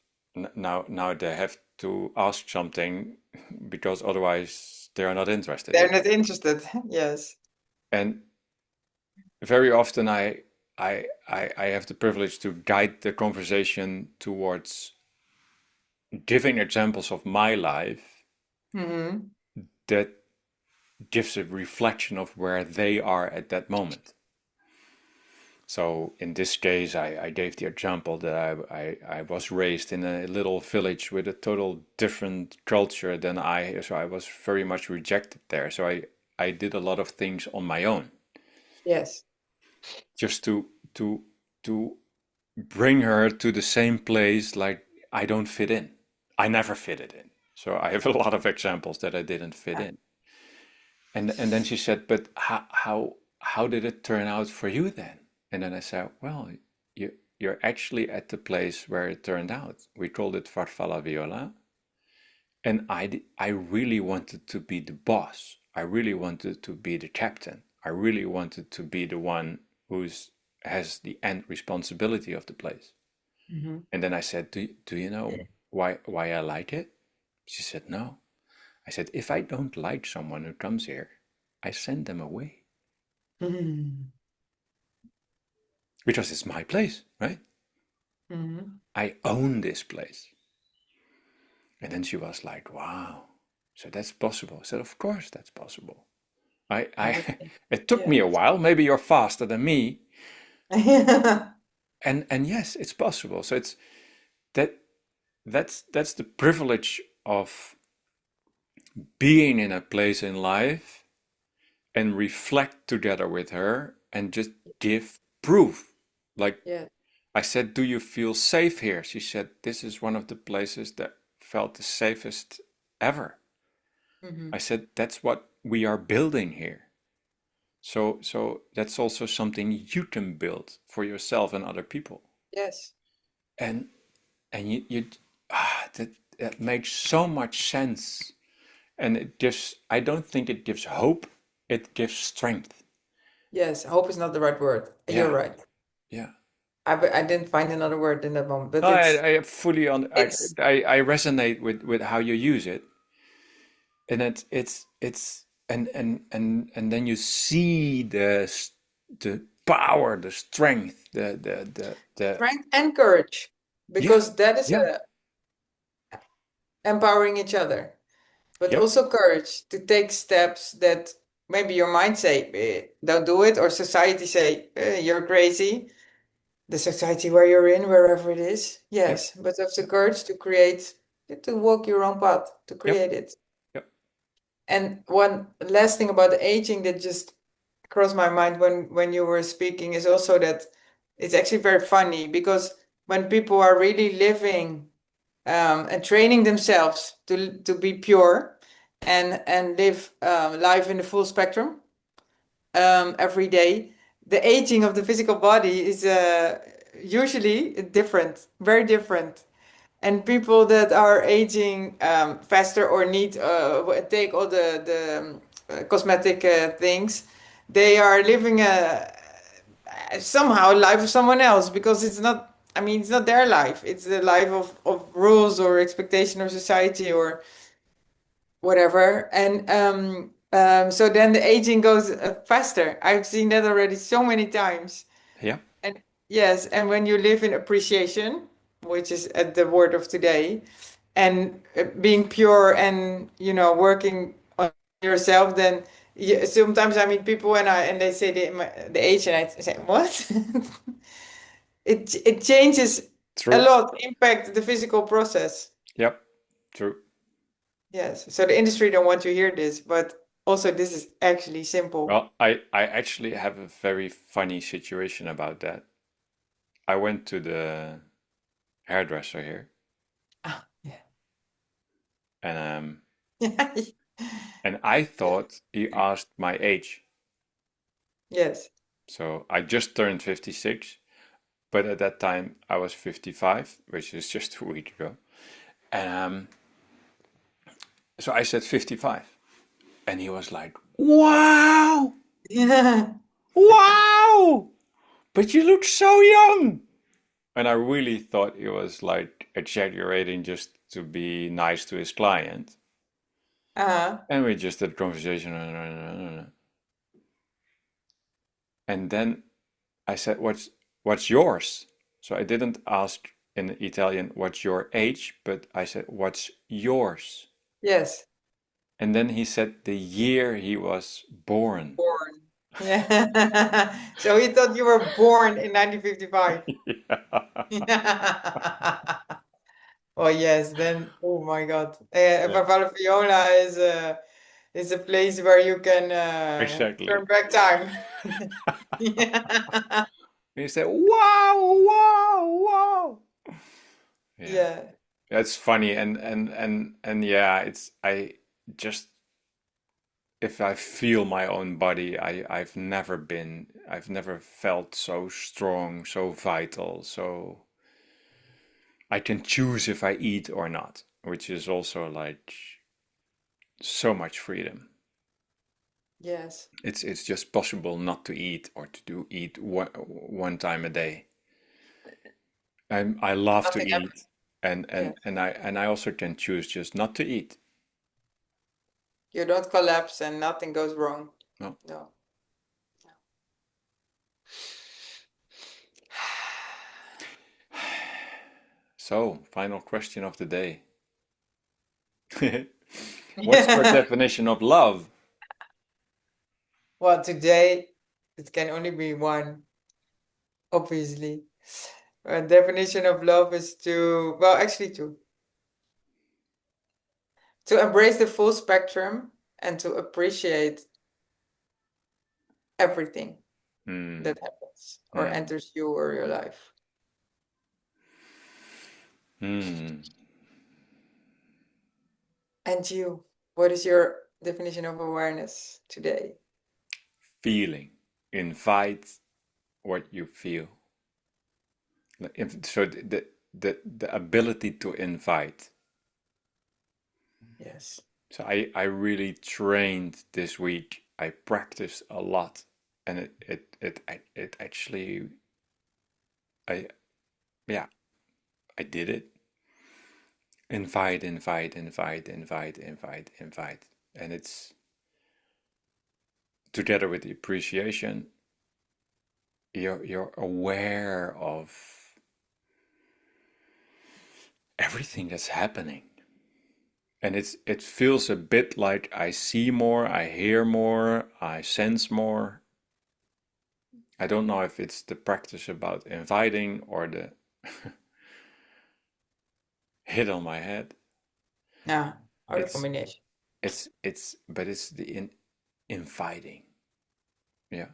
now they have to ask something because otherwise they are not interested They're in. not interested. Yes. And very often I have the privilege to guide the conversation towards giving examples of my life Hmm. that gives a reflection of where they are at that moment. So in this case, I gave the example that I was raised in a little village with a total different culture than so I was very much rejected there. So I did a lot of things on my own Yes. just to bring her to the same place like I don't fit in. I never fitted in. So I have a lot of examples that I didn't fit Yeah. in. And then she said, "But how did it turn out for you then?" And then I said, "Well, you're actually at the place where it turned out. We called it Farfalla Viola, and I really wanted to be the boss. I really wanted to be the captain. I really wanted to be the one who's has the end responsibility of the place." Hmm. And then I said, "Do you know why I like it?" She said, "No." I said, "If I don't like someone who comes here, I send them away Hmm. because it's my place, right? Hmm. I own this place." And then she was like, "Wow, so that's possible." I said, "Of course that's possible." Everything. It took me Yes. a while. Maybe you're faster than me, Yeah. and yes, it's possible. So it's that that's the privilege of being in a place in life and reflect together with her and just give proof. Like I said, "Do you feel safe here?" She said, "This is one of the places that felt the safest ever." I Hmm. said, "That's what we are building here. So that's also something you can build for yourself and other people." Yes. And that makes so much sense. And it gives, I don't think it gives hope, it gives strength. Yes. Hope is not the right word. You're Yeah, right. yeah. I didn't find another word in that moment, No, but it's I fully on. it's I resonate with how you use it, and it's and then you see the power, the strength, the strength and courage yeah, because that is yeah, empowering each other, but yep, also courage to take steps that maybe your mind say, don't do it, or society say, you're crazy. The society where you're in, wherever it is, yep, yes, but have the courage to create, to walk your own path, to yep, create it. yep. And one last thing about the aging that just crossed my mind when you were speaking is also that it's actually very funny because when people are really living and training themselves to be pure and live life in the full spectrum every day, the aging of the physical body is usually different, very different. And people that are aging faster or need take all the cosmetic things, they are living a somehow life of someone else because it's not. I mean, it's not their life. It's the life of rules or expectation of society or whatever. And so then the aging goes faster. I've seen that already so many times. Yeah. And yes, and when you live in appreciation, which is at the word of today, and being pure and working on yourself, then sometimes I meet people and they say the age, and I say what? It changes a True. lot, impact the physical process. Yep. True. Yes, so the industry don't want to hear this, but also this is actually simple. Well, I actually have a very funny situation about that. I went to the hairdresser here, Ah, yeah. and and I thought he asked my age. Yes. So I just turned 56, but at that time I was 55, which is just a week ago. And so I said 55, and he was like, "Wow, Yeah. wow, but you look so young." And I really thought he was like exaggerating just to be nice to his client. Uh-huh. And we just had a conversation. And then I said, what's yours? So I didn't ask in Italian, what's your age? But I said, what's yours? Yes. And then he said the year he was born. Born. Yeah. So he thought you were born in 1955. Oh yes, then oh my God. Yeah, Papala Viola is a place where you can exactly. turn back time. Yeah. He said, wow, wow, wow. Yeah. Yeah. That's funny, and yeah, it's I just if I feel my own body, I've never felt so strong, so vital, so I can choose if I eat or not, which is also like so much freedom. Yes. It's just possible not to eat or to do eat one time a day. I love to Nothing eat, happens. and Yeah. I also can choose just not to eat. You don't collapse and nothing goes wrong. No. No. So, final question of the day. What's your Yeah. definition of love? Well, today it can only be one, obviously. Definition of love is well, actually two. To embrace the full spectrum and to appreciate everything Hmm. that happens or Hmm. enters you or your life. Hmm. And you, what is your definition of awareness today? Feeling. Invite what you feel. So the ability to invite. Yes. So I really trained this week. I practiced a lot, and it actually I yeah I did it. Invite, invite, invite, invite, invite, invite, and it's together with the appreciation. You're aware of everything that's happening. And it feels a bit like I see more, I hear more, I sense more. I don't know if it's the practice about inviting or the hit on my head. Yeah. Or the It's combination. but it's the inviting. Yeah.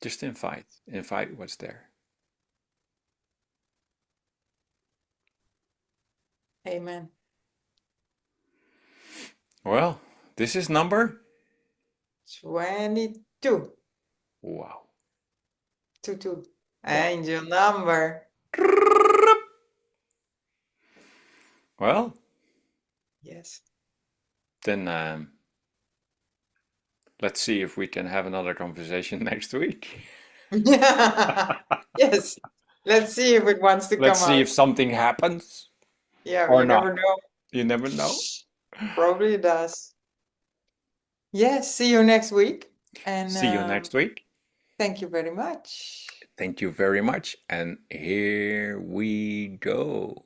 Just invite. Invite what's there. Amen. Well, this is number 22. wow. 22. Wow. Angel number. Well, Yes. then let's see if we can have another conversation next week. Yeah. Yes. Let's see if it wants to Let's come see out. if something happens Yeah, or you not. never know. You never know. Probably it does. Yes, see you next week. And See you next week. thank you very much. Thank you very much. And here we go.